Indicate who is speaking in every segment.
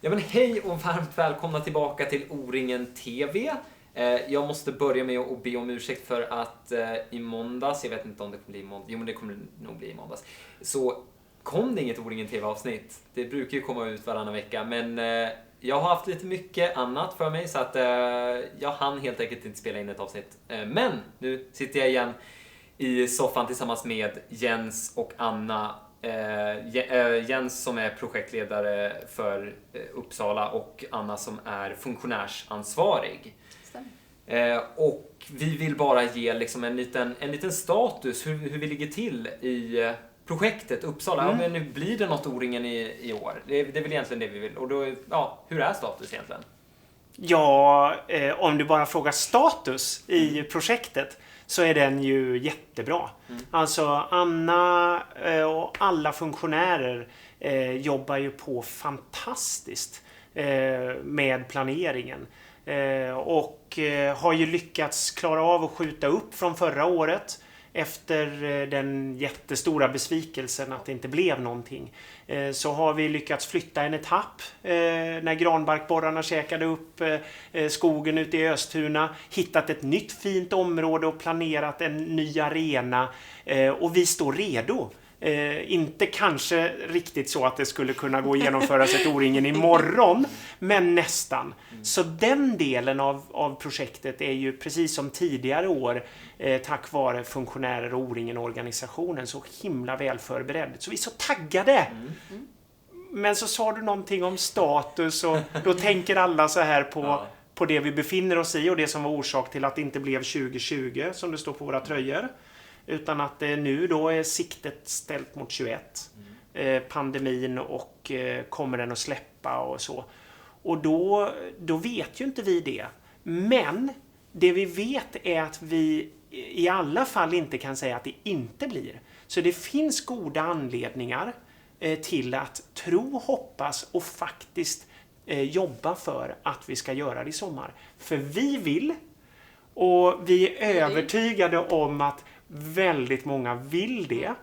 Speaker 1: Ja, men hej och varmt välkomna tillbaka till O-ringen TV. Jag måste börja med att be om ursäkt för att i måndags, jag vet inte om det kommer bli måndag, jo men det kommer nog bli i måndags, så kom det inget O-ringen TV-avsnitt. Det brukar ju komma ut varannan vecka, men jag har haft lite mycket annat för mig så att jag hann helt enkelt inte spela in ett avsnitt. Men nu sitter jag igen i soffan tillsammans med Jens och Anna. Jens som är projektledare för Uppsala och Anna som är funktionärsansvarig. Och vi vill bara ge liksom en liten status hur vi ligger till i projektet Uppsala. Ja, men nu blir det något O-ringen i år. Det är väl egentligen det vi vill. Och då, ja, hur är status egentligen?
Speaker 2: Ja, om du bara frågar status i projektet så är den ju jättebra. Alltså Anna och alla funktionärer jobbar ju på fantastiskt med planeringen. Och har ju lyckats klara av att skjuta upp från förra året efter den jättestora besvikelsen att det inte blev någonting. Så har vi lyckats flytta en etapp när granbarkborrarna käkade upp skogen ute i Östuna. Hittat ett nytt fint område och planerat en ny arena. Och vi står redo. Inte kanske riktigt så att det skulle kunna gå att genomföras ett O-ringen imorgon, men nästan. Så den delen av projektet är ju precis som tidigare år tack vare funktionärer och O-ringen-organisationen så himla väl förberedd. Så vi är så taggade! Men så sa du någonting om status och då tänker alla så här på det vi befinner oss i och det som var orsak till att det inte blev 2020 som det står på våra tröjor. Utan att nu då är siktet ställt mot 21. Pandemin och kommer den att släppa och så. Och då vet ju inte vi det. Men det vi vet är att vi i alla fall inte kan säga att det inte blir. Så det finns goda anledningar till att tro, hoppas och faktiskt jobba för att vi ska göra det i sommar. För vi vill och vi är övertygade om att väldigt många vill det.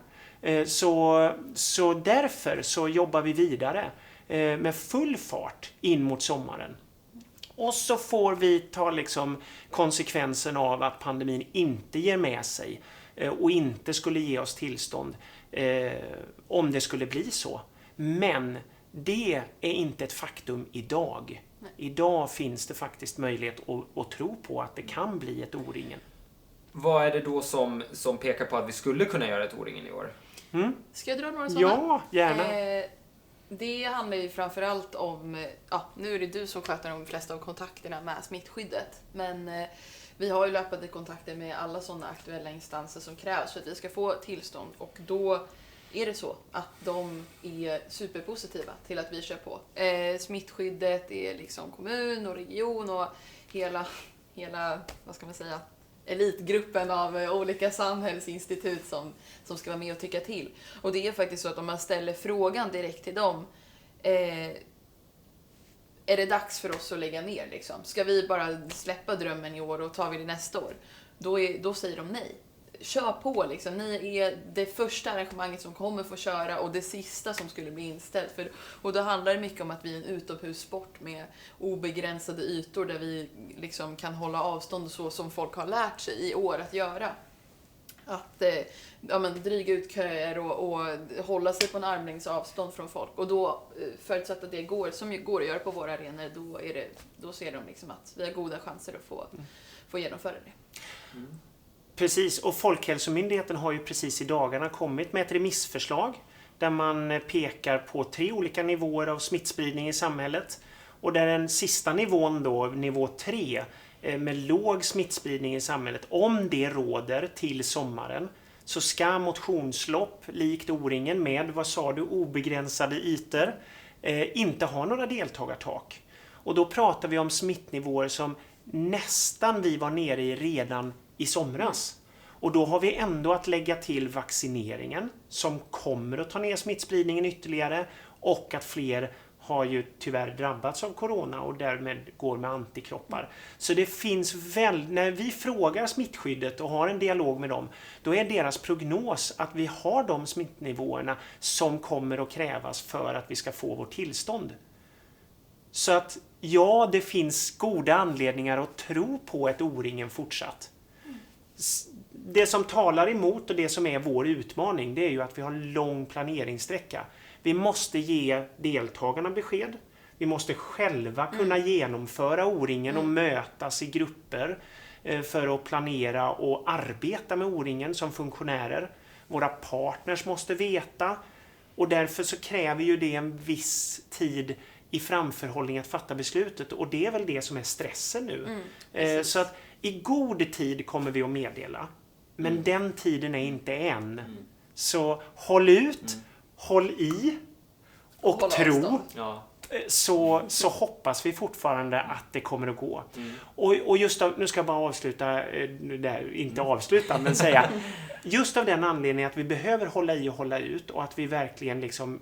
Speaker 2: Så därför så jobbar vi vidare med full fart in mot sommaren. Och så får vi ta liksom konsekvensen av att pandemin inte ger med sig och inte skulle ge oss tillstånd om det skulle bli så. Men det är inte ett faktum idag. Idag finns det faktiskt möjlighet att tro på att det kan bli ett O-ringen.
Speaker 1: Vad är det då som pekar på att vi skulle kunna göra ett O-ringen i år?
Speaker 3: Ska jag dra några sådana?
Speaker 2: Ja, gärna.
Speaker 3: Det handlar ju framförallt om, nu är det du som sköter de flesta av kontakterna med smittskyddet. Men vi har ju löpande kontakter med alla sådana aktuella instanser som krävs för att vi ska få tillstånd. Och då är det så att de är superpositiva till att vi kör på. Smittskyddet är liksom kommun och region och hela vad ska man säga, elitgruppen av olika samhällsinstitut som ska vara med och tycka till. Och det är faktiskt så att om man ställer frågan direkt till dem, är det dags för oss att lägga ner liksom? Ska vi bara släppa drömmen i år och tar vi det nästa år? Då säger de nej. Kör på liksom. Ni är det första arrangemanget som kommer få köra och det sista som skulle bli inställt. Och då handlar det mycket om att vi är en utomhussport med obegränsade ytor där vi liksom kan hålla avstånd så som folk har lärt sig i år att göra. Att dryga ut köer och hålla sig på en armlängds avstånd från folk. Och då, förutsatt att det går, som ju går att göra på våra arenor, då ser de liksom att vi har goda chanser att få genomföra det.
Speaker 2: Precis, och Folkhälsomyndigheten har ju precis i dagarna kommit med ett remissförslag där man pekar på 3 olika nivåer av smittspridning i samhället. Och där den sista nivån då, nivå 3, med låg smittspridning i samhället, om det råder till sommaren så ska motionslopp likt O-ringen med, vad sa du, obegränsade ytor inte ha några deltagartak. Och då pratar vi om smittnivåer som nästan vi var nere i redan i somras. Och då har vi ändå att lägga till vaccineringen som kommer att ta ner smittspridningen ytterligare och att fler har ju tyvärr drabbats av corona och därmed går med antikroppar. Så det finns när vi frågar smittskyddet och har en dialog med dem, då är deras prognos att vi har de smittnivåerna som kommer att krävas för att vi ska få vårt tillstånd. Så att ja, det finns goda anledningar att tro på ett O-ringen fortsatt. Det som talar emot och det som är vår utmaning, det är ju att vi har en lång planeringssträcka. Vi måste ge deltagarna besked. Vi måste själva kunna genomföra O-ringen och mötas i grupper för att planera och arbeta med O-ringen som funktionärer. Våra partners måste veta, och därför så kräver ju det en viss tid i framförhållning att fatta beslutet, och det är väl det som är stressen nu. Så att i god tid kommer vi att meddela, men den tiden är inte än. Så håll ut, håll i och
Speaker 3: Håll
Speaker 2: tro.
Speaker 3: avstånd.
Speaker 1: Ja.
Speaker 2: Så hoppas vi fortfarande att det kommer att gå. Och just av, nu ska jag bara avsluta, där, inte avsluta, men säga, just av den anledningen att vi behöver hålla i och hålla ut, och att vi verkligen liksom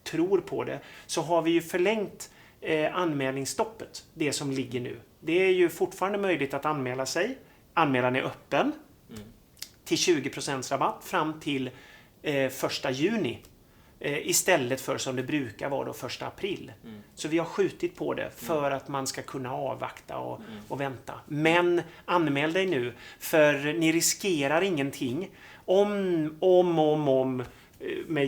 Speaker 2: tror på det, så har vi ju förlängt anmälningsstoppet, det som ligger nu. Det är ju fortfarande möjligt att anmäla sig. Anmälan är öppen till 20% rabatt fram till 1 juni. Istället för som det brukar vara då 1 april. Så vi har skjutit på det för att man ska kunna avvakta och vänta. Men anmäl dig nu, för ni riskerar ingenting om med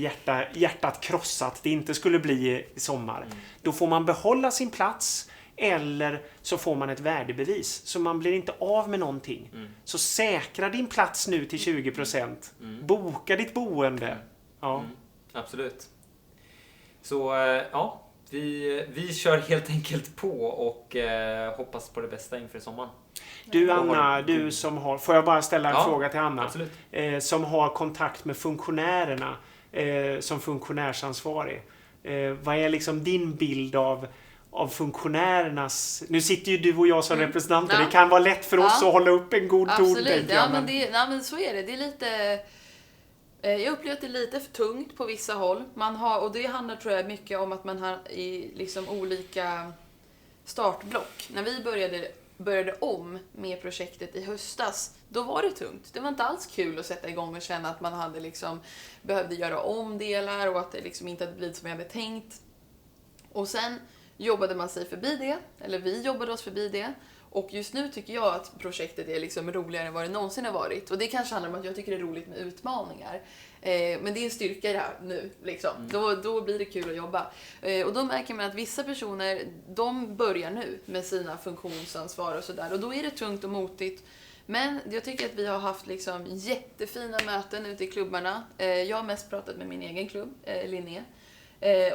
Speaker 2: hjärtat krossat det inte skulle bli i sommar. Då får man behålla sin plats, eller så får man ett värdebevis. Så man blir inte av med någonting. Så säkra din plats nu till 20%. Boka ditt boende. Ja.
Speaker 1: Absolut. Så ja, vi kör helt enkelt på och hoppas på det bästa inför sommaren.
Speaker 2: Du Anna, du som har, får jag bara ställa en fråga till Anna?
Speaker 1: Absolut.
Speaker 2: Som har kontakt med funktionärerna som funktionärsansvarig. Vad är liksom din bild av funktionärernas... Nu sitter ju du och jag som representanter.
Speaker 3: Ja.
Speaker 2: Det kan vara lätt för oss att hålla upp en god ton.
Speaker 3: Absolut, men så är det. Det är lite... Jag upplever att det är lite för tungt på vissa håll. Och det handlar, tror jag, mycket om att man har i liksom olika startblock. När vi började om med projektet i höstas, då var det tungt. Det var inte alls kul att sätta igång och känna att man hade liksom behövde göra om delar och att det liksom inte hade blivit som jag hade tänkt. Och sen jobbade man sig förbi det, eller vi jobbade oss förbi det. Och just nu tycker jag att projektet är liksom roligare än vad det någonsin har varit. Och det kanske handlar om att jag tycker det är roligt med utmaningar. Men det är en styrka i det här nu. Liksom. Då blir det kul att jobba. Och då märker man att vissa personer, de börjar nu med sina funktionsansvar och sådär. Och då är det tungt och motigt. Men jag tycker att vi har haft liksom jättefina möten ute i klubbarna. Jag har mest pratat med min egen klubb, Linné.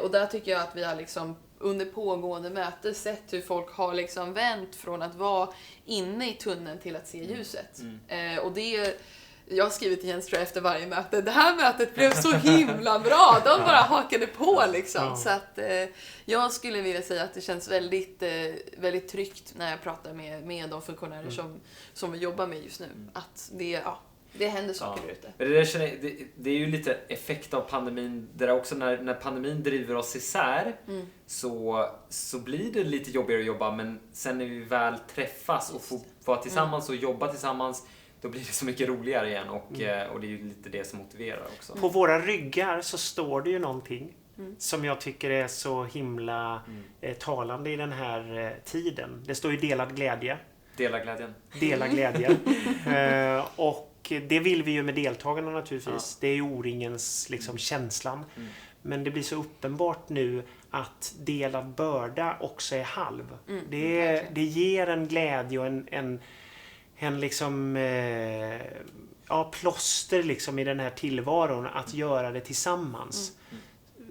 Speaker 3: Och där tycker jag att vi har liksom under pågående möte sett hur folk har liksom vänt från att vara inne i tunneln till att se ljuset. Och det, jag har skrivit till Jens, tror jag, efter varje möte. Det här mötet blev så himla bra. De bara hakade på liksom. Ja. Så att jag skulle vilja säga att det känns väldigt, väldigt tryggt när jag pratar med de funktionärer som vi jobbar med just nu. Att det händer saker där ute.
Speaker 1: Men det är ju lite effekt av pandemin. Där också när pandemin driver oss isär så blir det lite jobbigare att jobba. Men sen när vi väl träffas och får vara tillsammans och jobba tillsammans, då blir det så mycket roligare igen. Och det är ju lite det som motiverar också.
Speaker 2: På våra ryggar så står det ju någonting som jag tycker är så himla talande i den här tiden. Det står ju delad glädje.
Speaker 1: Dela glädjen.
Speaker 2: Dela glädjen. Och det vill vi ju med deltagarna naturligtvis. Det är ju O-ringens liksom känslan. Men det blir så uppenbart nu att delad börda också är halv. Det ger en glädje och en liksom plåster liksom i den här tillvaron att göra det tillsammans.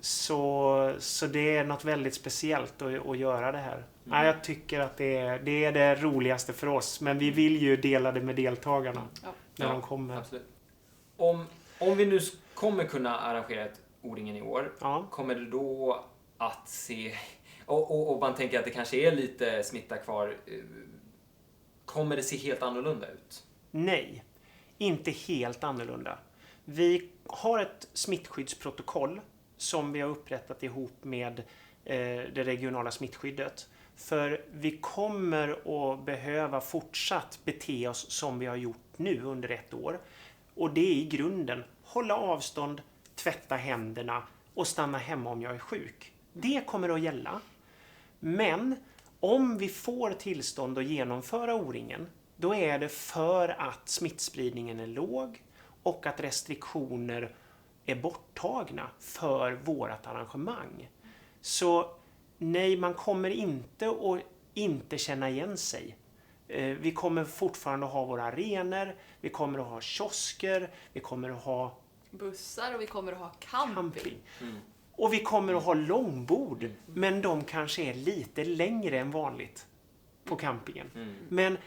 Speaker 2: Så det är något väldigt speciellt att göra det här. Jag tycker att det är det roligaste för oss, men vi vill ju dela det med deltagarna när de kommer.
Speaker 1: Absolut. Om vi nu kommer kunna arrangera ett O-ringen i år, kommer det då att se, och man tänker att det kanske är lite smitta kvar, kommer det se helt annorlunda ut?
Speaker 2: Nej, inte helt annorlunda. Vi har ett smittskyddsprotokoll som vi har upprättat ihop med det regionala smittskyddet. För vi kommer att behöva fortsatt bete oss som vi har gjort nu under 1 år. Och det är i grunden hålla avstånd, tvätta händerna och stanna hemma om jag är sjuk. Det kommer att gälla. Men om vi får tillstånd att genomföra O-ringen, då är det för att smittspridningen är låg och att restriktioner är borttagna för vårt arrangemang. Så nej, man kommer inte känna igen sig. Vi kommer fortfarande att ha våra arenor, vi kommer att ha kiosker, vi kommer att ha
Speaker 3: bussar och vi kommer att ha camping.
Speaker 2: Och vi kommer att ha långbord, men de kanske är lite längre än vanligt på campingen. Men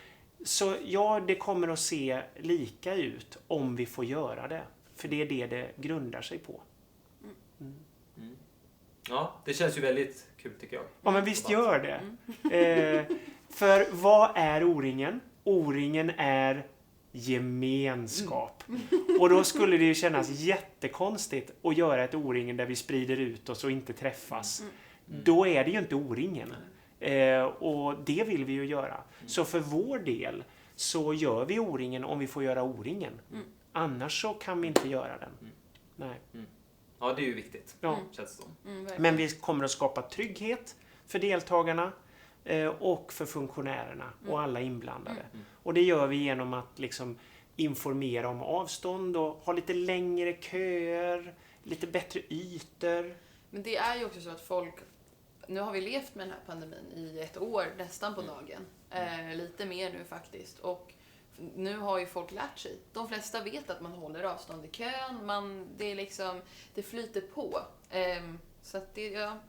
Speaker 2: så ja, det kommer att se lika ut om vi får göra det. För det är det grundar sig på.
Speaker 1: Ja, det känns ju väldigt kul tycker jag.
Speaker 2: Ja, men visst gör det. För vad är O-ringen? O-ringen är gemenskap. Och då skulle det ju kännas jättekonstigt att göra ett O-ringen där vi sprider ut oss och inte träffas. Då är det ju inte O-ringen. Och det vill vi ju göra. Så för vår del så gör vi O-ringen om vi får göra O-ringen. Annars så kan vi inte göra den. Nej.
Speaker 1: Ja, det är ju viktigt.
Speaker 2: Ja.
Speaker 1: Känns det som.
Speaker 2: Men vi kommer att skapa trygghet för deltagarna och för funktionärerna och alla inblandade. Och det gör vi genom att liksom informera om avstånd och ha lite längre köer, lite bättre ytor.
Speaker 3: Men det är ju också så att folk, nu har vi levt med den här pandemin i 1 år nästan på dagen. Lite mer nu faktiskt. Och nu har ju folk lärt sig. De flesta vet att man håller avstånd i kön. Det är liksom, det flyter på. Så att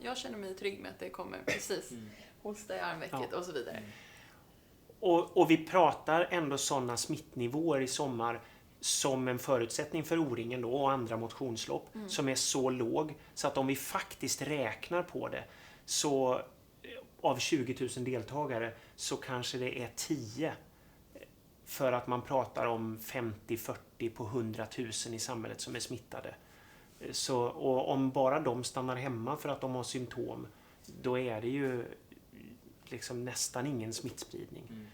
Speaker 3: jag känner mig trygg med att det kommer precis hosta i armvecket och så vidare.
Speaker 2: Och vi pratar ändå sådana smittnivåer i sommar som en förutsättning för O-ringen då och andra motionslopp som är så låg så att om vi faktiskt räknar på det så av 20 000 deltagare så kanske det är 10 för att man pratar om 50-40 på 100 000 i samhället som är smittade. Så, och om bara de stannar hemma för att de har symptom, då är det ju liksom nästan ingen smittspridning.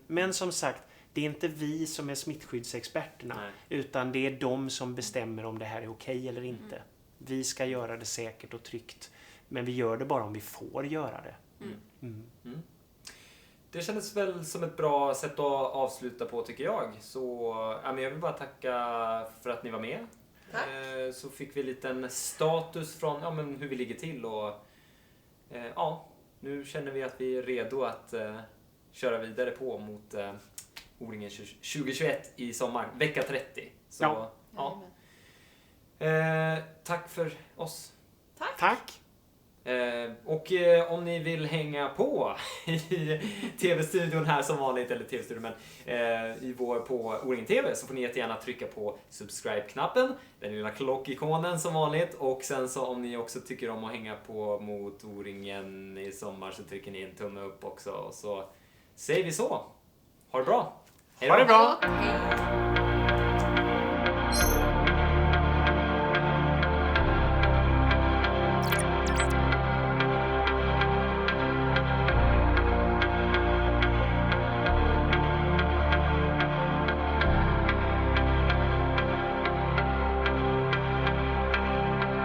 Speaker 2: Men som sagt, det är inte vi som är smittskyddsexperterna, utan det är de som bestämmer om det här är okej eller inte. Vi ska göra det säkert och tryggt, men vi gör det bara om vi får göra det.
Speaker 1: Det kändes väl som ett bra sätt att avsluta på tycker jag. Så jag vill bara tacka för att ni var med.
Speaker 3: Tack.
Speaker 1: Så fick vi en liten status från hur vi ligger till och nu känner vi att vi är redo att köra vidare på mot O-ringen 2021 i sommar, vecka 30. Så, tack för oss.
Speaker 2: Tack.
Speaker 1: Och om ni vill hänga på i tv-studion här som vanligt, eller tv-studion men på O-ringen TV, så får ni jättegärna trycka på subscribe-knappen, den lilla klockikonen som vanligt, och sen så om ni också tycker om att hänga på mot O-ringen i sommar så trycker ni en tumme upp också, och så säger vi så. Ha det bra!
Speaker 2: Ha det bra!
Speaker 3: Hej.